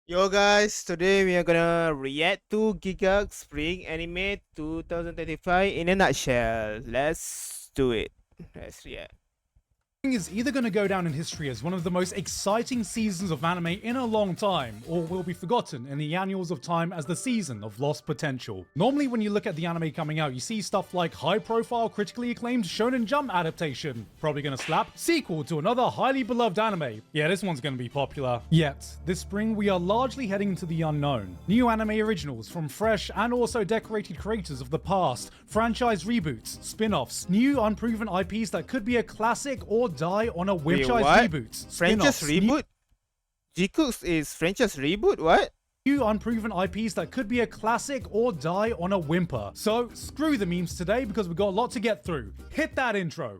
Yo guys, today we are gonna react to Gigguk Spring Anime 2025 in a nutshell. Let's do it. Let's react. Is either going to go down in history as one of the most exciting seasons of anime in a long time, or will be forgotten in the annals of time as the season of lost potential. Normally when you look at the anime coming out, you see stuff like high-profile, critically acclaimed Shonen Jump adaptation, probably going to slap, sequel to another highly beloved anime. Yeah, this one's going to be popular. Yet, this spring we are largely heading into the unknown. New anime originals from fresh and also decorated creators of the past, franchise reboots, spin-offs, new unproven IPs that could be a classic or die on a whim. Franchise reboots, franchise reboot? Gigguk is franchise reboot? What? New unproven IPs that could be a classic or die on a whimper. So screw the memes today because we've got a lot to get through. Hit that intro.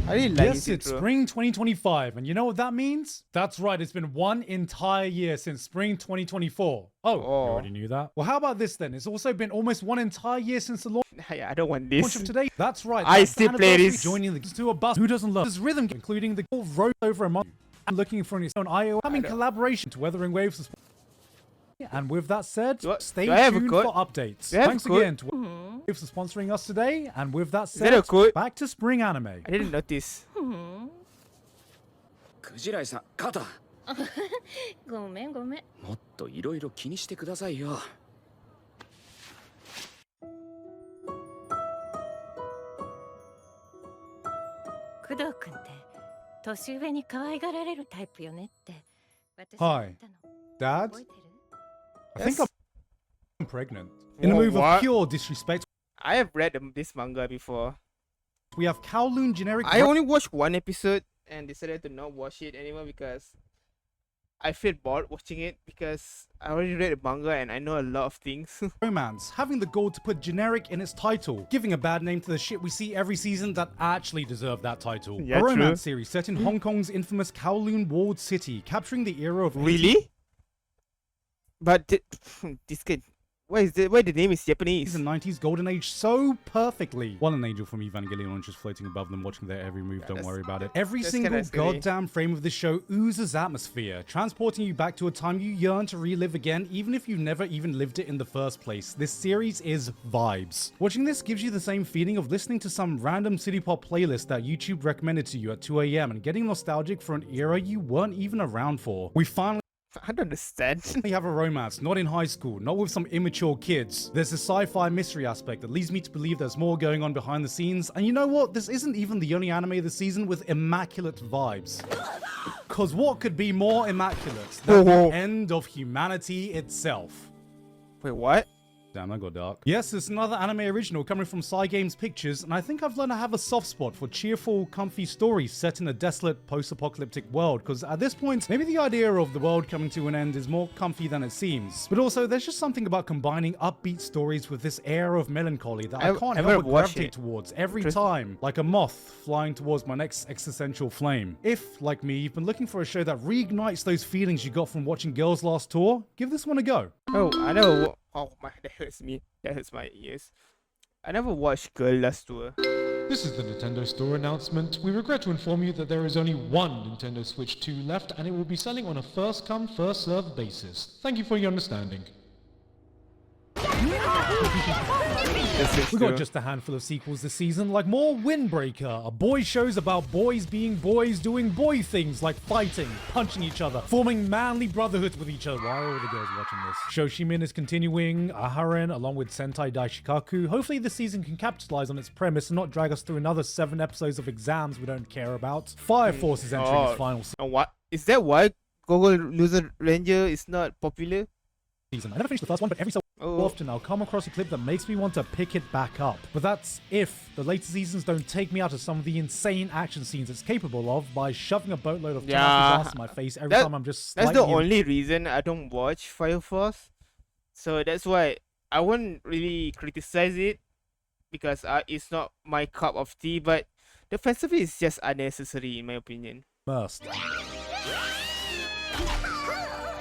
I really like Yes, it's spring 2025, and you know what that means? That's right, it's been one entire year since spring 2024. Oh, you already knew that? Well, how about this then? It's also been almost one entire year since the launch I don't want this. of today. That's right. I still play this. Joining the to a bus. Who doesn't love this rhythm, including the road over a month and looking for its own IO coming collaboration to Weathering Waves. And with that said, stay tuned for updates. Thanks again to Waves for sponsoring us today. And with that said, back to spring anime. I didn't notice. クジライさん、肩。ごめんごめん。もっといろいろ気にしてくださいよ。工藤君って年上に可愛がられるタイプよねって私 Hi, 言ったの Dad. 覚えてる I think I'm pregnant. In a move of pure disrespect, I have read this manga before. we have Kowloon generic. I only watched one episode and decided to not watch it anymore because I feel bored watching it because I already read the manga and I know a lot of things. romance, having the goal to put generic in its title, giving a bad name to the shit we see every season that actually deserve that title. Yeah, a romance true. series set in Hong Kong's infamous Kowloon walled city, capturing the era of Really? But this kid, why the name is Japanese? The 90s golden age so perfectly. While an angel from Evangelion launches floating above them, watching their every move, don't worry about it. Every single goddamn frame of this show oozes atmosphere, transporting you back to a time you yearn to relive again, even if you never even lived it in the first place. This series is vibes. Watching this gives you the same feeling of listening to some random city pop playlist that YouTube recommended to you at 2 AM and getting nostalgic for an era you weren't even around for. We finally I don't understand. We have a romance, not in high school, not with some immature kids. There's a sci-fi mystery aspect that leads me to believe there's more going on behind the scenes, and you know what? This isn't even the only anime this season with immaculate vibes. Cause what could be more immaculate than the end of humanity itself? Wait, what? Damn, that got dark. Yes, it's another anime original coming from Cygames Pictures, and I think I've learned to have a soft spot for cheerful, comfy stories set in a desolate, post-apocalyptic world, because at this point, maybe the idea of the world coming to an end is more comfy than it seems. But also, there's just something about combining upbeat stories with this air of melancholy that I can't help but gravitate towards every time, like a moth flying towards my next existential flame. If, like me, you've been looking for a show that reignites those feelings you got from watching Girls' Last Tour, give this one a go. Oh, I know. Oh my, that hurts me. That hurts my ears. I never watched Girl Last Tour. This is the Nintendo Store announcement. We regret to inform you that there is only one Nintendo Switch 2 left and it will be selling on a first-come, first-served basis. Thank you for your understanding. We got just a handful of sequels this season, like more Windbreaker, a boy shows about boys being boys doing boy things like fighting, punching each other, forming manly brotherhoods with each other. Why are all the girls watching this? Shoshimin is continuing, Aharen along with Sentai Daishikaku. Hopefully this season can capitalize on its premise and not drag us through another 7 episodes of exams we don't care about. Fire Force is entering its final season. What? Is that why Gogol Loser Ranger is not popular? I never finished the first one, but every so often I'll come across a clip that makes me want to pick it back up. But that's if the later seasons don't take me out of some of the insane action scenes it's capable of by shoving a boatload of ass in my face every time I'm just That's the only reason I don't watch Fire Force. So that's why I won't really criticize it because it's not my cup of tea, but the fanservice is just unnecessary in my opinion. First.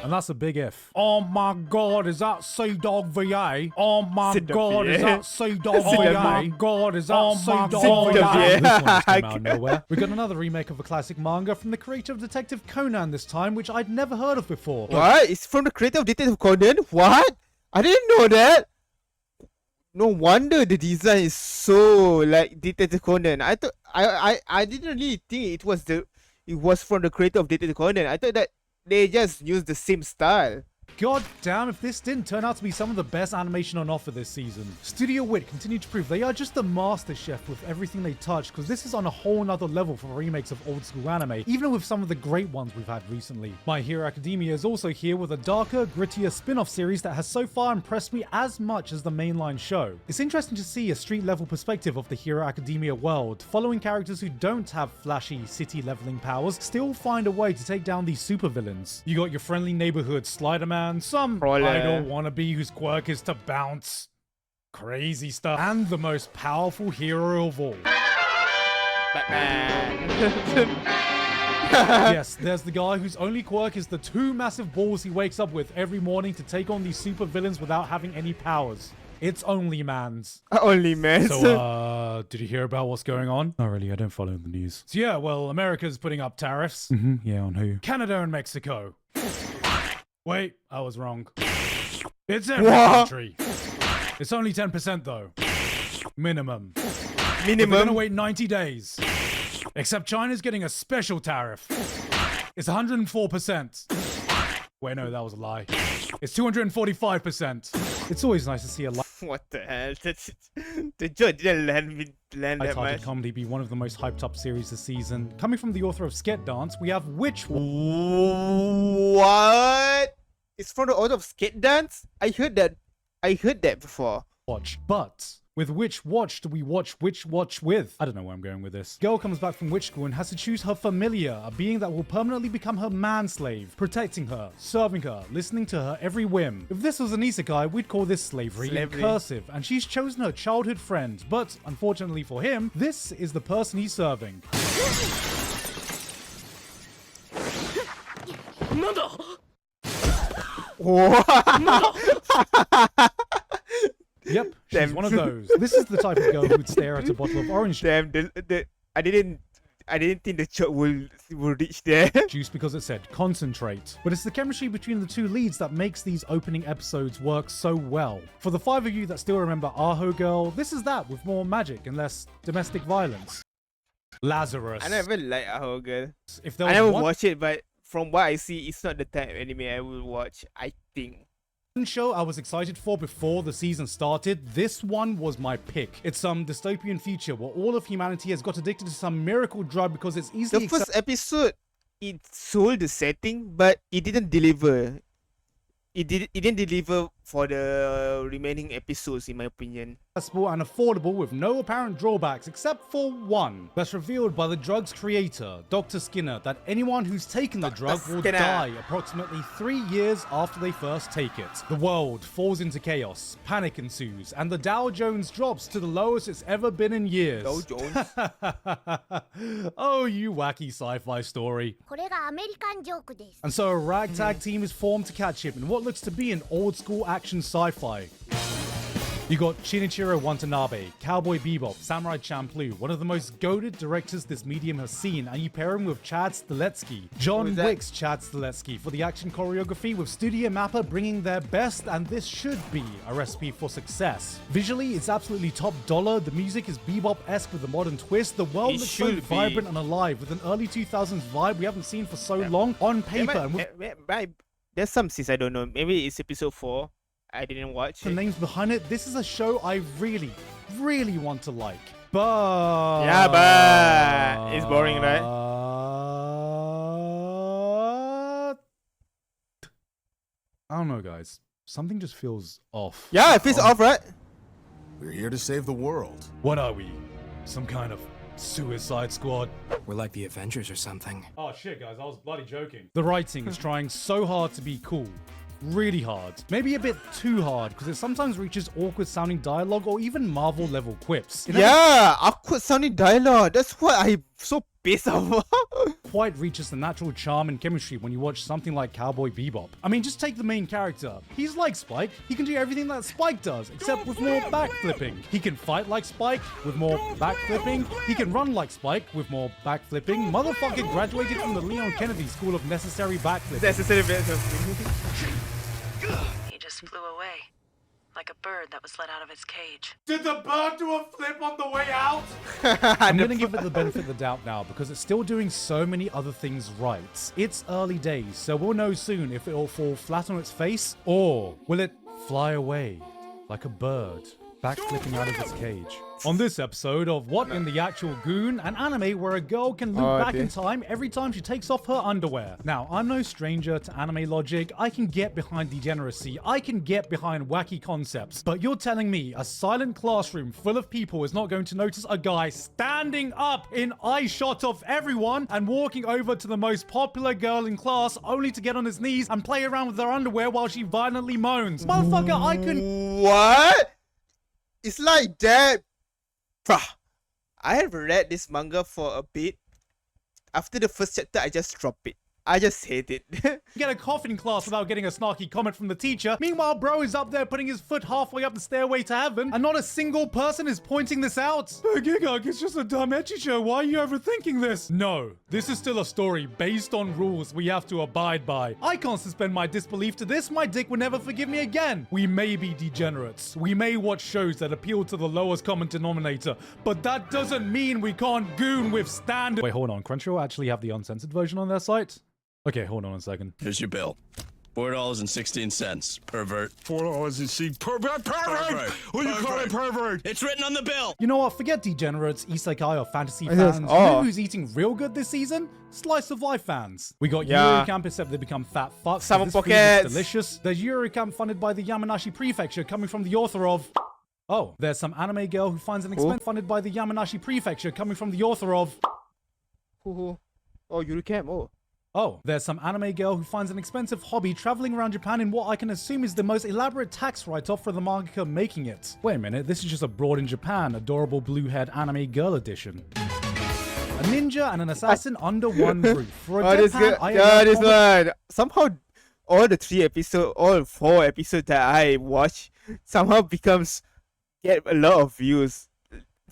And that's a big if. Oh my god, is that Sea Dog VA? Oh my Sea Dog god, is VA. that Sea Dog Sea VA? Dog Oh my god, is that Sea Dog Dog VA? VA. This one just came out of nowhere. We got another remake of a classic manga from the creator of Detective Conan this time, which I'd never heard of before. What? It's from the creator of Detective Conan? What? I didn't know that. No wonder the design is so like Detective Conan. I thought I didn't really think it was from the creator of Detective Conan. I thought that they just used the same style. God damn if this didn't turn out to be some of the best animation on offer this season. Studio Wit continue to prove they are just the master chef with everything they touch, because this is on a whole nother level for remakes of old school anime, even with some of the great ones we've had recently. My Hero Academia is also here with a darker, grittier spin-off series that has so far impressed me as much as the mainline show. It's interesting to see a street level perspective of the Hero Academia world, following characters who don't have flashy city leveling powers still find a way to take down these supervillains. You got your friendly neighborhood Slider-Man, some Roller. idol wannabe whose quirk is to bounce. Crazy stuff. And the most powerful hero of all. Batman. Yes, there's the guy whose only quirk is the 2 massive balls he wakes up with every morning to take on these super villains without having any powers. It's Only Man's. Only man. So, did you hear about what's going on? Not really, I don't follow the news. So yeah, well, America's putting up tariffs. Yeah, on who? Canada and Mexico. Wait, I was wrong. It's every country. It's only 10% though. Minimum. But they're gonna wait 90 days. Except China's getting a special tariff. It's 104%. Wait, no, that was a lie. It's 245%. It's always nice to see a What the hell? The joke didn't land that light-hearted much. comedy be one of the most hyped up series this season. Coming from the author of Sket Dance, we have What? It's from the author of Skate Dance? I heard that before. Watch. But with which watch do we watch which watch with? I don't know where I'm going with this. Girl comes back from witch school and has to choose her familiar, a being that will permanently become her manslave, protecting her, serving her, listening to her every whim. If this was an isekai, we'd call this slavery in cursive, and she's chosen her childhood friend, but unfortunately for him, this is the person he's serving. Yep, she's Damn. one of those. This is the type of girl who would stare at a bottle of orange Damn, I didn't think the joke will reach there. juice because it said concentrate. But it's the chemistry between the two leads that makes these opening episodes work so well. For the 5 of you that still remember Aho Girl, this is that with more magic and less domestic violence. Lazarus. I never liked Aho Girl. If there I was never one watch it, but from what I see, it's not the type of anime I will watch, I think. show I was excited for before the season started, this one was my pick. It's some dystopian future where all of humanity has got addicted to some miracle drug because it's easily The first episode, it sold the setting, but it didn't deliver. It didn't deliver for the remaining episodes, in my opinion. accessible and affordable with no apparent drawbacks except for one. That's revealed by the drug's creator, Dr. Skinner, that anyone who's taken the drug will Skinner. die approximately 3 years after they first take it. The world falls into chaos, panic ensues, and the Dow Jones drops to the lowest it's ever been in years. Dow Jones. Oh, you wacky sci-fi story. これがアメリカンジョークです。 And so a ragtag team is formed to catch him in what looks to be an old school action sci-fi. You got Shinichiro Watanabe, Cowboy Bebop, Samurai Champloo, one of the most goated directors this medium has seen, and you pair him with Chad Stiletzky. John Who's that? Wick's Chad Stiletzky for the action choreography, with Studio Mappa bringing their best, and this should be a recipe for success. Visually, it's absolutely top dollar, the music is bebop-esque with a modern twist, the world It looks so should be. vibrant and alive, with an early 2000s vibe we haven't seen for so long on paper. And with There's some scenes I don't know. Maybe it's episode 4. I didn't watch the it. names behind it, this is a show I really, really want to like. But Yeah, but it's boring, right? I don't know, guys. Something just feels off. Yeah, it feels off, right? We're here to save the world. What are we? Some kind of Suicide Squad? We're like the Avengers or something. Oh shit, guys, I was bloody joking. The writing is trying so hard to be cool. Really hard. Maybe a bit too hard, because it sometimes reaches awkward sounding dialogue or even Marvel level quips. Yeah, awkward sounding dialogue. That's what I'm so pissed off. quite reaches the natural charm and chemistry when you watch something like Cowboy Bebop. I mean, just take the main character. He's like Spike. He can do everything that Spike does, except with more backflipping. He can fight like Spike with more backflipping. He can run like Spike with more backflipping. Motherfucker graduated from the Leon Kennedy School of Necessary Backflipping. Necessary backflipping. He just flew away. Like a bird that was let out of its cage. Did the bird do a flip on the way out? I'm gonna give it the benefit of the doubt now because it's still doing so many other things right. It's early days, so we'll know soon if it'll fall flat on its face or will it fly away like a bird backflipping out of its cage. On this episode of What in the Actual Goon, an anime where a girl can loop back in time every time she takes off her underwear. Now, I'm no stranger to anime logic. I can get behind degeneracy. I can get behind wacky concepts. But you're telling me a silent classroom full of people is not going to notice a guy standing up in eye shot of everyone and walking over to the most popular girl in class only to get on his knees and play around with her underwear while she violently moans. Motherfucker, I can... What? It's like that. Bruh, I have read this manga for a bit. After the first chapter, I just drop it. I just hate it. Get a coffin in class without getting a snarky comment from the teacher. Meanwhile, bro is up there putting his foot halfway up the stairway to heaven, and not a single person is pointing this out. Gigguk, it's just a dumb ecchi show. Why are you overthinking this? No, this is still a story based on rules we have to abide by. I can't suspend my disbelief to this. My dick would never forgive me again. We may be degenerates. We may watch shows that appeal to the lowest common denominator, but that doesn't mean we can't goon with standard. Wait, hold on. Crunchyroll actually have the uncensored version on their site? Okay, hold on a second. Here's your bill. $4.16, pervert. $4.16. Pervert! What do you call it, pervert? It's written on the bill! You know what? Forget degenerates, isekai, or fantasy fans. You know who's eating real good this season? Slice of life fans. We got Eurocamp, except they become fat fucks. Summer This food is pockets. delicious. There's Eurocamp funded by the Yamanashi Prefecture, coming from the author of... Oh, there's some anime girl who finds an expense funded by the Yamanashi Prefecture, coming from the author of... Oh, Eurocamp. Oh. Oh, there's some anime girl who finds an expensive hobby traveling around Japan in what I can assume is the most elaborate tax write-off for the mangaka making it. Wait a minute, this is just Abroad in Japan, adorable blue-haired anime girl edition. A ninja and an assassin under one roof. For a This Japan, good. Yeah, this one. Somehow, all the 4 episodes that I watch somehow get a lot of views.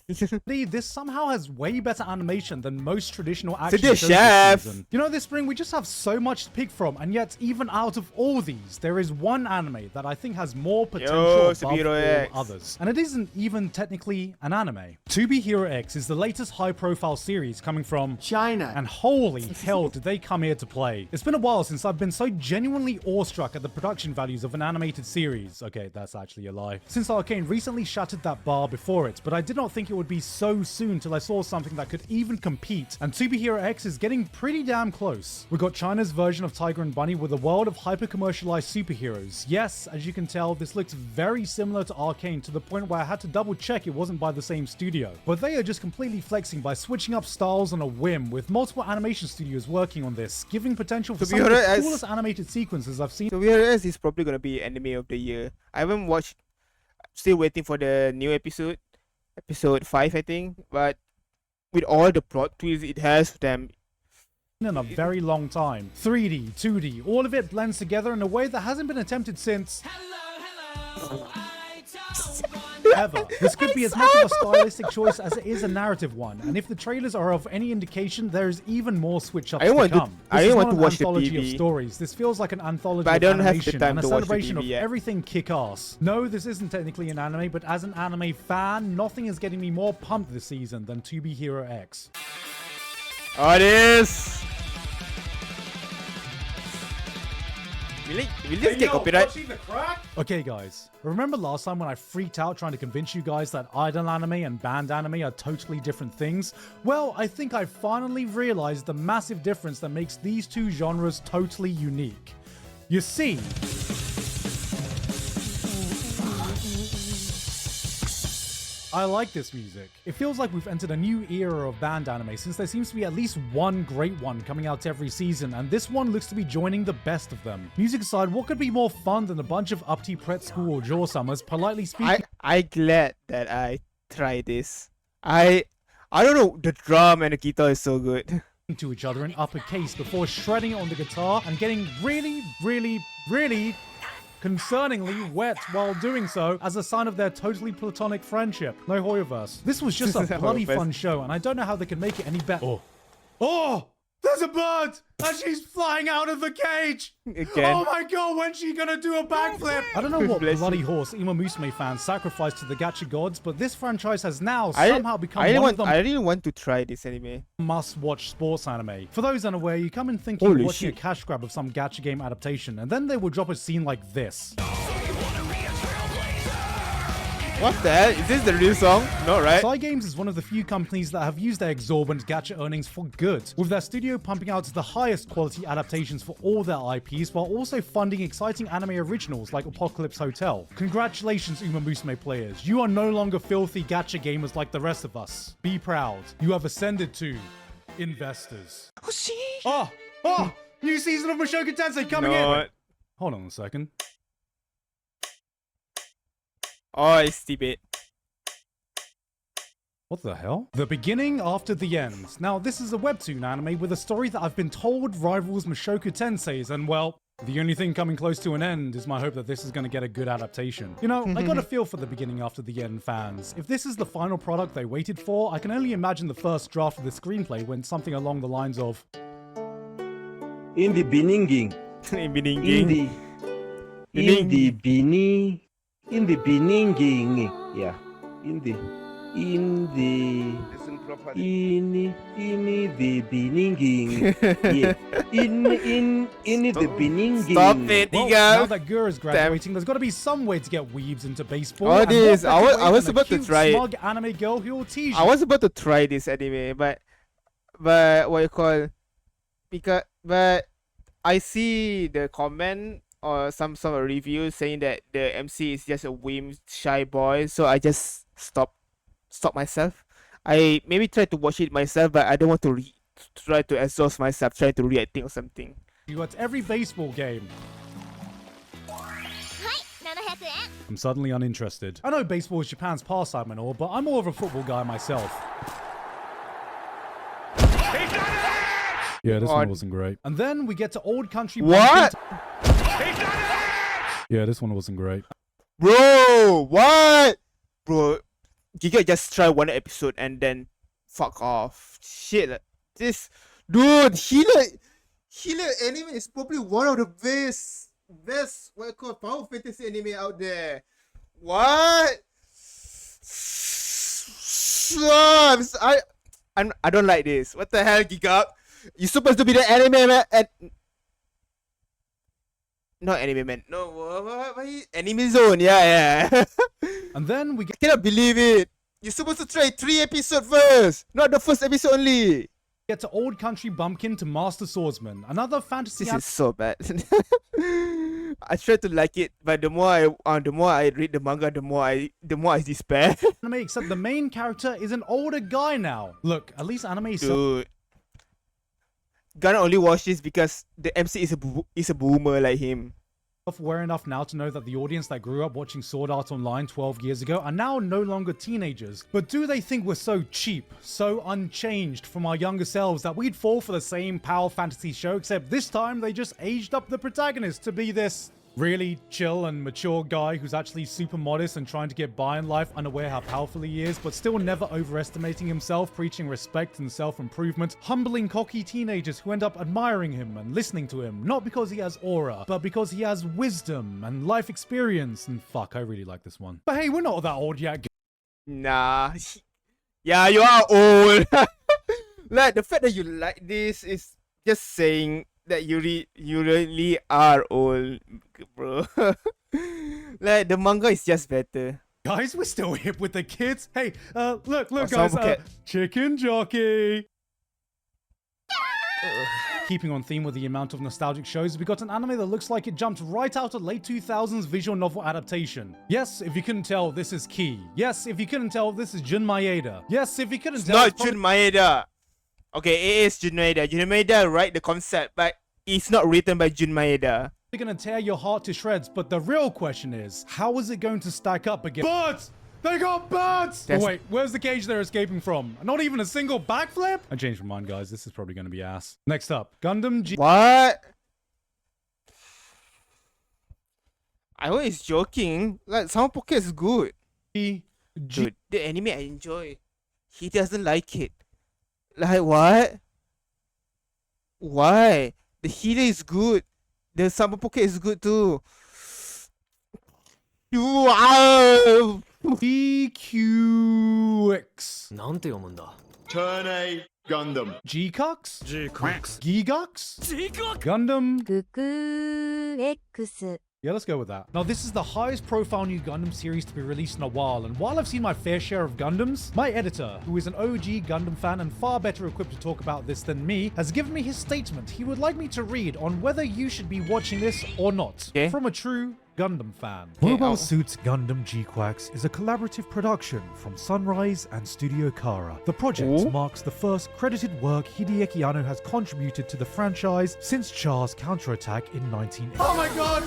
This somehow has way better animation than most traditional action the shows this chef. season. You know, this spring we just have so much to pick from, and yet even out of all these, there is one anime that I think has more potential above Superhero X. all others. And it isn't even technically an anime. To Be Hero X is the latest high-profile series coming from China. And holy hell did they come here to play. It's been a while since I've been so genuinely awestruck at the production values of an animated series. Okay, that's actually a lie. Since Arcane recently shattered that bar before it, but I did not think it would be so soon till I saw something that could even compete, and To Be Hero X is getting pretty damn close. We got China's version of Tiger and Bunny with a world of hyper-commercialized superheroes. Yes, as you can tell, this looks very similar to Arcane to the point where I had to double check it wasn't by the same studio. But they are just completely flexing by switching up styles on a whim, with multiple animation studios working on this, giving potential for some of the coolest animated sequences I've seen. So VRS is probably gonna be anime of the year. I haven't watched. Still waiting for the new episode. Episode 5, I think, but with all the plot twists it has for them. In a very long time. 3D, 2D, all of it blends together in a way that hasn't been attempted since... ever. This could be as much of a stylistic choice as it is a narrative one, and if the trailers are of any indication, there is even more switch-ups to come. I don't want to watch the anthology of PV. stories. This feels like an anthology But I of don't have the animation time and a to watch the celebration of PV yet. everything kick-ass. No, this isn't technically an anime, but as an anime fan, nothing is getting me more pumped this season than To Be Hero X. Oh, it is! Will this get copyright? Okay guys, remember last time when I freaked out trying to convince you guys that idol anime and band anime are totally different things? Well, I think I finally realized the massive difference that makes these two genres totally unique. You see, I like this music. It feels like we've entered a new era of band anime since there seems to be at least one great one coming out every season, and this one looks to be joining the best of them. Music aside, what could be more fun than a bunch of upty pret school or jaw summers politely speaking? I glad that I tried this. I don't know, the drum and the guitar is so good. to each other in uppercase before shredding it on the guitar and getting really, really, really concerningly wet while doing so as a sign of their totally platonic friendship. No Hoyoverse. This was just a bloody fun show, and I don't know how they could make it any better. Oh! There's a bird! And she's flying out of the cage! Again. Oh my god, when's she gonna do a backflip? I don't know what bloody horse Uma Musume fans sacrificed to the gacha gods, but this franchise has now somehow become one of them. I really want to try this anime. Must-watch sports anime. For those unaware, you come in thinking you're watching a cash grab of some gacha game adaptation, and then they will drop a scene like this. What the hell? Is this the real song? No, right? Cygames is one of the few companies that have used their exorbitant gacha earnings for good, with their studio pumping out the highest quality adaptations for all their IPs while also funding exciting anime originals like Apocalypse Hotel. Congratulations, Uma Musume players. You are no longer filthy gacha gamers like the rest of us. Be proud. You have ascended to investors. Oh! New season of Mushoku Tensei coming in! Hold on a second. Oh, it's Tibet. What the hell? The beginning after the end. Now, this is a webtoon anime with a story that I've been told rivals Mushoku Tensei's, and well, the only thing coming close to an end is my hope that this is going to get a good adaptation. You know, I got a feel for the beginning after the end fans. If this is the final product they waited for, I can only imagine the first draft of the screenplay went something along the lines of... In the beginning. In the beginning. In the beginning, yeah. In the beginning, yeah. In the beginning. Stop it, well, now that Gur is graduating, there's got to be some way to get weebs into baseball. Oh, this I was about to try smug anime girl who will tease you. I was about to try this anime, but what you call? But I see the comment or some sort of review saying that the MC is just a whim shy boy, so I just stop myself. I maybe try to watch it myself, but I don't want to try to exhaust myself trying to reacting or something. You at every baseball game. I'm suddenly uninterested. I know baseball is Japan's pastime and all, but I'm more of a football guy myself. Yeah, this one wasn't great. And then we get to Old Country. What? Yeah, this one wasn't great. Bro, what? Bro, Gigguk just try one episode and then fuck off. Shit, this dude, Healer anime is probably one of the best what you call power fantasy anime out there. What? I don't like this. What the hell, Gigguk? You're supposed to be the anime man. Not anime man. No, what? Anime zone. Yeah. And then we I cannot believe it. You're supposed to try 3 episodes first, not the first episode only. Get to Old Country Bumpkin to Master Swordsman, another fantasy. This is so bad. I try to like it, but the more I read the manga, the more I despair. Anime, except the main character is an older guy now. Look, at least anime is Dude, gonna only watch this because the MC is a boomer like him. Self-aware enough now to know that the audience that grew up watching Sword Art Online 12 years ago are now no longer teenagers. But do they think we're so cheap, so unchanged from our younger selves that we'd fall for the same power fantasy show, except this time they just aged up the protagonist to be this really chill and mature guy who's actually super modest and trying to get by in life, unaware how powerful he is, but still never overestimating himself, preaching respect and self-improvement, humbling cocky teenagers who end up admiring him and listening to him, not because he has aura, but because he has wisdom and life experience. And fuck, I really like this one. But hey, we're not that old yet. Nah. Yeah, you are old. Like, the fact that you like this is just saying that you really are old, bro. Like, the manga is just better. Guys, we're still hip with the kids. Hey, look, guys, chicken jockey. Keeping on theme with the amount of nostalgic shows, we got an anime that looks like it jumped right out of late 2000s visual novel adaptation. Yes, if you couldn't tell, this is Key. Yes, if you couldn't tell, this is Jun Maeda. Yes, if you couldn't tell, it's not Jun Maeda. Okay, it is Jun Maeda. Jun Maeda write the concept, but it's not written by Jun Maeda. They're gonna tear your heart to shreds, but the real question is, how is it going to stack up against? But They got birds! That's- Oh wait, where's the cage they're escaping from? Not even a single backflip? I changed my mind, guys. This is probably going to be ass. Next up, Gundam G... What? I was joking. Like, Summer Pocket is good. Dude, the anime I enjoy. He doesn't like it. Like, what? Why? The healer is good. The Summer Pocket is good too. Wow! GQX. なんて読むんだ Turn A Gundam. Gigguk? Gigguk. Gigguk? Gundam? グク X Yeah, let's go with that. Now, this is the highest profile new Gundam series to be released in a while, and while I've seen my fair share of Gundams, my editor, who is an OG Gundam fan and far better equipped to talk about this than me, has given me his statement he would like me to read on whether you should be watching this or not. Okay. From a true Gundam fan. Mobile I'll- Suit Gundam G-Quax is a collaborative production from Sunrise and Studio Kara. The project Ooh. marks the first credited work Hideaki Anno has contributed to the franchise since Char's counterattack in 1980. Oh my god!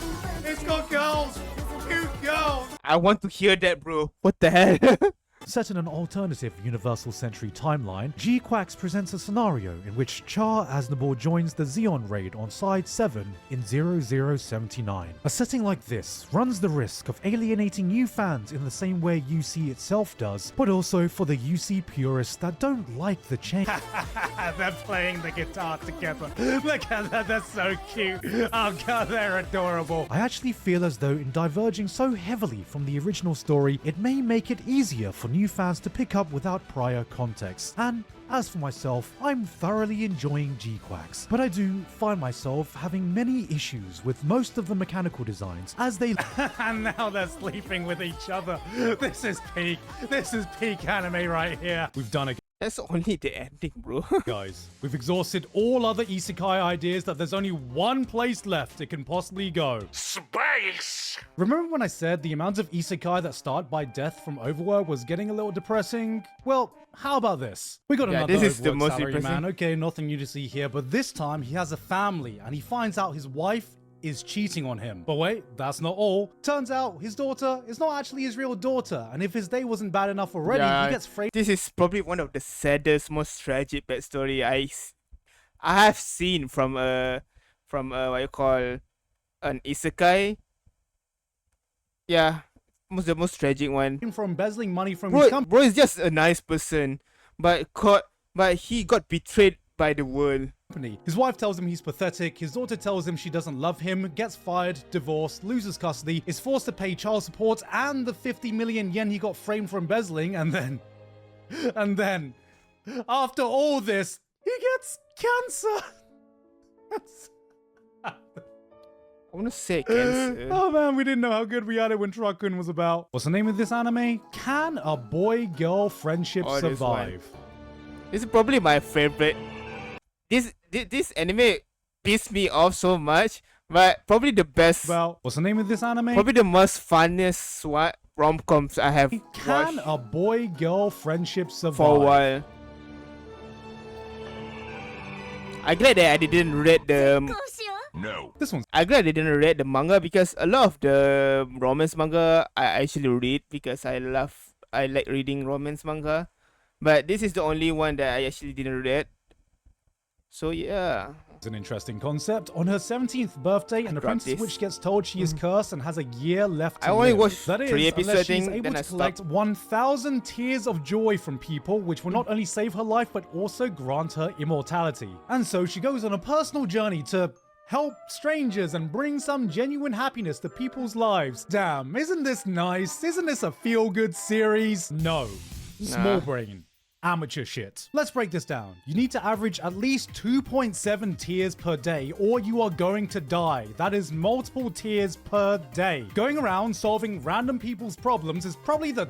It's got girls! Cute girls! I want to hear that, bro. What the hell? Set in an alternative Universal Century timeline, G-Quax presents a scenario in which Char Aznavour joins the Xeon raid on Side 7 in 0079. A setting like this runs the risk of alienating new fans in the same way UC itself does, but also for the UC purists that don't like the change. They're playing the guitar together. Look at that, that's so cute. Oh god, they're adorable. I actually feel as though in diverging so heavily from the original story, it may make it easier for new fans to pick up without prior context. And as for myself, I'm thoroughly enjoying G-Quax, but I do find myself having many issues with most of the mechanical designs as they And now they're sleeping with each other. This is peak anime right here. We've done it, That's only the ending, bro. guys. We've exhausted all other isekai ideas that there's only one place left it can possibly go. Space. Remember when I said the amount of isekai that start by death from overwork was getting a little depressing? Well, how about this? We got Yeah, another this is the Overwork most salary depressing. man. Okay, nothing new to see here, but this time he has a family and he finds out his wife is cheating on him. But wait, that's not all. Turns out his daughter is not actually his real daughter, and if his day wasn't bad enough already, he gets framed. This is probably one of the saddest, most tragic backstory I have seen from what you call an isekai. Yeah, the most tragic one. for embezzling money from his company. Bro is just a nice person, but he got betrayed by the world. His wife tells him he's pathetic, his daughter tells him she doesn't love him, gets fired, divorced, loses custody, is forced to pay child support and the 50 million yen he got framed for embezzling, and then, after all this, he gets cancer. I want to say cancer. Oh man, we didn't know how good we had it when Truck-kun was about. What's the name of this anime? Can a boy-girl friendship Oh, this one. survive? This is probably my favorite. This anime pissed me off so much, but probably the best. Well, what's the name of this anime? Probably the most funniest rom-coms I have Can watched a boy-girl friendship survive? for a while. I'm glad that I didn't read the. こうしよう No. This one's I'm glad I didn't read the manga because a lot of the romance manga I actually read because I like reading romance manga, but this is the only one that I actually didn't read. So yeah. an interesting concept. On her 17th birthday, an apprentice this. witch gets told she is cursed and has a year left to I only live. watched That is, 3 episodes, unless I she's think, able then to I collect stopped. 1,000 tears of joy from people, which will not only save her life, but also grant her immortality. And so she goes on a personal journey to help strangers and bring some genuine happiness to people's lives. Damn, isn't this nice? Isn't this a feel-good series? No. Small brain. Amateur shit. Let's break this down. You need to average at least 2.7 tears per day or you are going to die. That is multiple tears per day. Going around solving random people's problems is probably the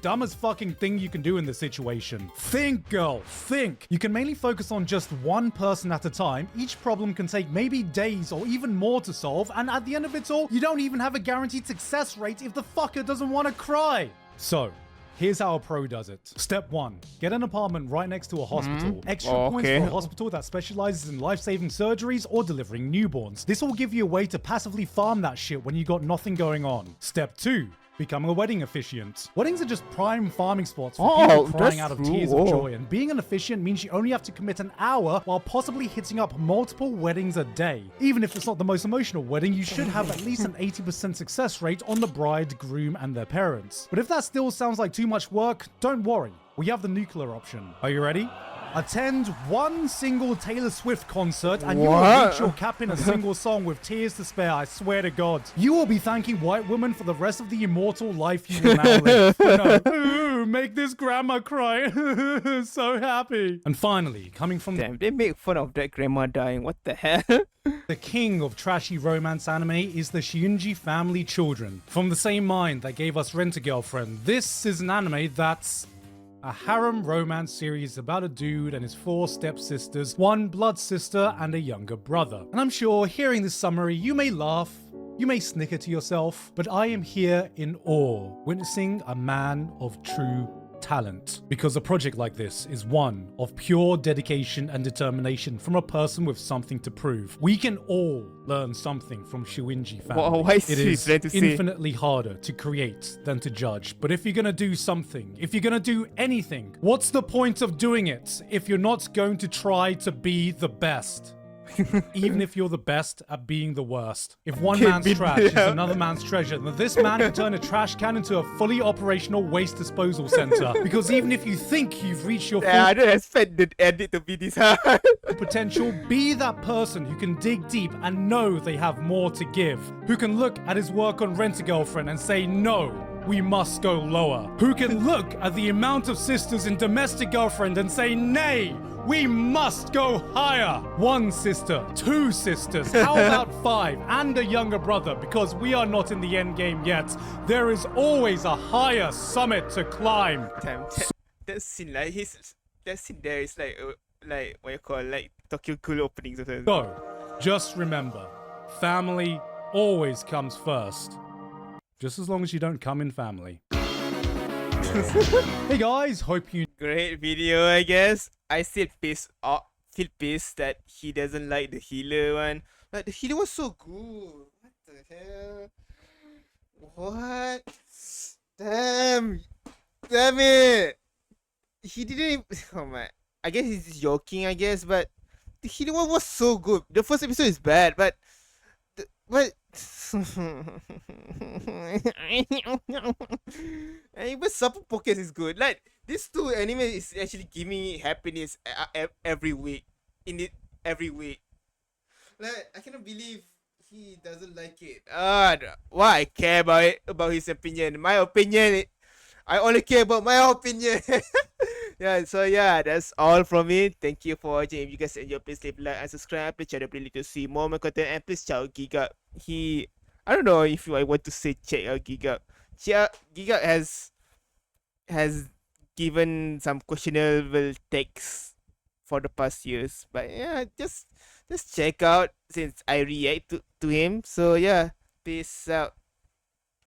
dumbest fucking thing you can do in this situation. Think, girl, think. You can mainly focus on just one person at a time. Each problem can take maybe days or even more to solve, and at the end of it all, you don't even have a guaranteed success rate if the fucker doesn't want to cry. So, here's how a pro does it. Step 1. Get an apartment right next to a hospital. Extra points for a hospital that specializes in life-saving surgeries or delivering newborns. This will give you a way to passively farm that shit when you got nothing going on. Step 2. becoming a wedding officiant. Weddings are just prime farming spots for Oh, people that's crying out of true. tears Oh. of joy, and being an officiant means you only have to commit an hour while possibly hitting up multiple weddings a day. Even if it's not the most emotional wedding, you should have at least an 80% success rate on the bride, groom, and their parents. But if that still sounds like too much work, don't worry. We have the nuclear option. Are you ready? Attend one single Taylor Swift concert and you will What? reach your cap in a single song with tears to spare, I swear to God. You will be thanking white women for the rest of the immortal life you will now live. No. Ooh, make this grandma cry. So happy. And finally, coming from Damn, they make fun of that grandma dying. What the hell? the king of trashy romance anime is the Shiunji family children. From the same mind that gave us Rent-A-Girlfriend, this is an anime that's a harem romance series about a dude and his 4 stepsisters, 1 blood sister, and a younger brother. And I'm sure hearing this summary, you may laugh, you may snicker to yourself, but I am here in awe, witnessing a man of true talent. Because a project like this is one of pure dedication and determination from a person with something to prove. We can all learn something from Shuinji family. Why is It he is trying to say? infinitely harder to create than to judge. But if you're gonna do something, if you're gonna do anything, what's the point of doing it if you're not going to try to be the best? Even if you're the best at being the worst. If one Can't man's be- trash is another man's treasure, then this man can turn a trash can into a fully operational waste disposal center. Because even if you think you've reached your Yeah, I full don't expect the edit to be this hard. potential, be that person who can dig deep and know they have more to give. Who can look at his work on Rent-A-Girlfriend and say, no, we must go lower. Who can look at the amount of sisters in Domestic Girlfriend and say, nay, we must go higher. 1 sister, 2 sisters, how about 5, and a younger brother, because we are not in the end game yet. There is always a higher summit to climb. Damn, that scene, like that scene there is like what you call like Tokyo Ghoul openings or something. So, just remember, family always comes first. Just as long as you don't come in family. Hey guys, hope you Great video, I guess. I still feel pissed that he doesn't like the healer one. Like the healer was so good. What the hell? What? Damn it! He didn't even... Oh my. I guess he's just joking, I guess, but the healer one was so good. The first episode is bad, but even Super Pocket is good. Like these 2 anime is actually giving me happiness every week. Every week. Like I cannot believe he doesn't like it. Why I care about his opinion? My opinion. I only care about my opinion. Yeah, so yeah, that's all from me. Thank you for watching. If you guys enjoyed, please leave a like and subscribe. Please share the ability to see more of my content. And please check out Gigguk. I don't know if I want to say check out Gigguk. Gigguk has given some questionable takes for the past years. But yeah, just check out since I react to him. So yeah, peace out.